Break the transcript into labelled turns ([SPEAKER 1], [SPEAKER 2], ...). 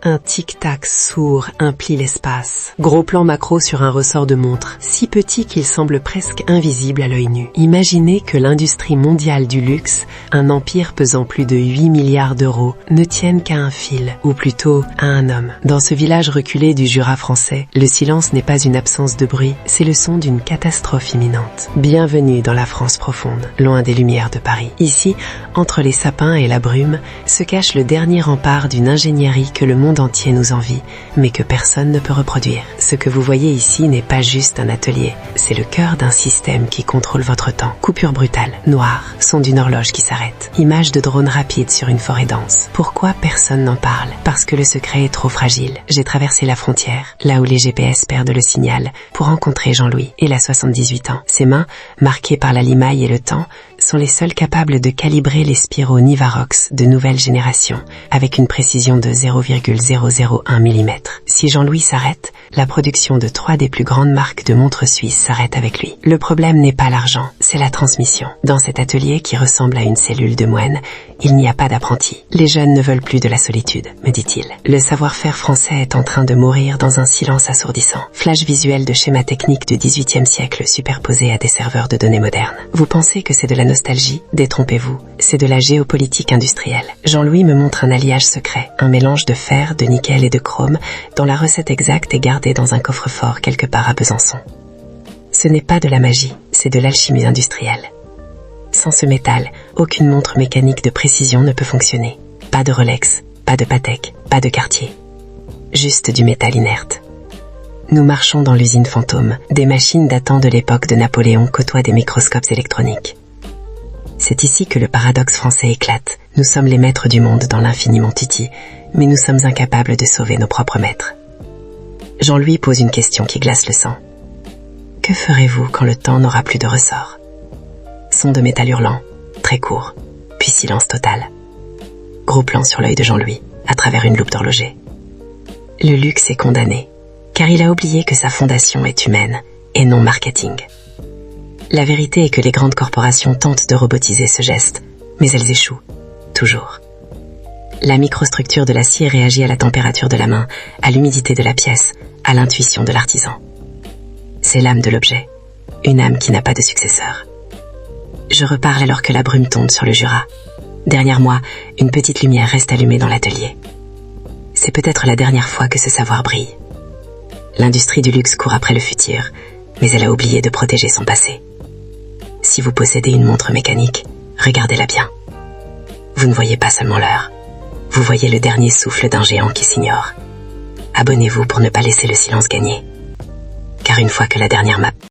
[SPEAKER 1] Un tic-tac sourd implie l'espace. Gros plan macro sur un ressort de montre, si petit qu'il semble presque invisible à l'œil nu. Imaginez que l'industrie mondiale du luxe, un empire pesant plus de 8 milliards d'euros, ne tienne qu'à un fil, ou plutôt à un homme. Dans ce village reculé du Jura français, le silence n'est pas une absence de bruit, c'est le son d'une catastrophe imminente. Bienvenue dans la France profonde, loin des lumières de Paris. Ici, entre les sapins et la brume, se cache le dernier rempart d'une ingénierie que le monde entier nous envie, mais que personne ne peut reproduire. Ce que vous voyez ici n'est pas juste un atelier, c'est le cœur d'un système qui contrôle votre temps. Coupure brutale, noire, son d'une horloge qui s'arrête, image de drone rapide sur une forêt dense. Pourquoi personne n'en parle? Parce que le secret est trop fragile. J'ai traversé la frontière, là où les GPS perdent le signal, pour rencontrer Jean-Louis. Il a 78 ans. Ses mains, marquées par la limaille et le temps, sont les seuls capables de calibrer les spiraux Nivarox de nouvelle génération, avec une précision de 0,001 mm. Si Jean-Louis s'arrête, la production de 3 des plus grandes marques de montres suisses s'arrête avec lui. Le problème n'est pas l'argent, c'est la transmission. Dans cet atelier qui ressemble à une cellule de moine, il n'y a pas d'apprenti. Les jeunes ne veulent plus de la solitude, me dit-il. Le savoir-faire français est en train de mourir dans un silence assourdissant. Flash visuel de schémas techniques du XVIIIe siècle superposés à des serveurs de données modernes. Vous pensez que c'est de la nostalgie? Détrompez-vous, c'est de la géopolitique industrielle. Jean-Louis me montre un alliage secret, un mélange de fer, de nickel et de chrome, dont la recette exacte est gardée dans un coffre-fort quelque part à Besançon. Ce n'est pas de la magie, c'est de l'alchimie industrielle. Sans ce métal, aucune montre mécanique de précision ne peut fonctionner. Pas de Rolex, pas de Patek, pas de Cartier. Juste du métal inerte. Nous marchons dans l'usine fantôme. Des machines datant de l'époque de Napoléon côtoient des microscopes électroniques. C'est ici que le paradoxe français éclate. Nous sommes les maîtres du monde dans l'infiniment titi, mais nous sommes incapables de sauver nos propres maîtres. Jean-Louis pose une question qui glace le sang. Que ferez-vous quand le temps n'aura plus de ressort? Son de métal hurlant, très court, puis silence total. Gros plan sur l'œil de Jean-Louis, à travers une loupe d'horloger. Le luxe est condamné, car il a oublié que sa fondation est humaine, et non marketing. La vérité est que les grandes corporations tentent de robotiser ce geste, mais elles échouent, toujours. La microstructure de l'acier réagit à la température de la main, à l'humidité de la pièce, à l'intuition de l'artisan. C'est l'âme de l'objet, une âme qui n'a pas de successeur. Je reparle alors que la brume tombe sur le Jura. Derrière moi, une petite lumière reste allumée dans l'atelier. C'est peut-être la dernière fois que ce savoir brille. L'industrie du luxe court après le futur, mais elle a oublié de protéger son passé. Si vous possédez une montre mécanique, regardez-la bien. Vous ne voyez pas seulement l'heure, vous voyez le dernier souffle d'un géant qui s'ignore. Abonnez-vous pour ne pas laisser le silence gagner. Car une fois que la dernière map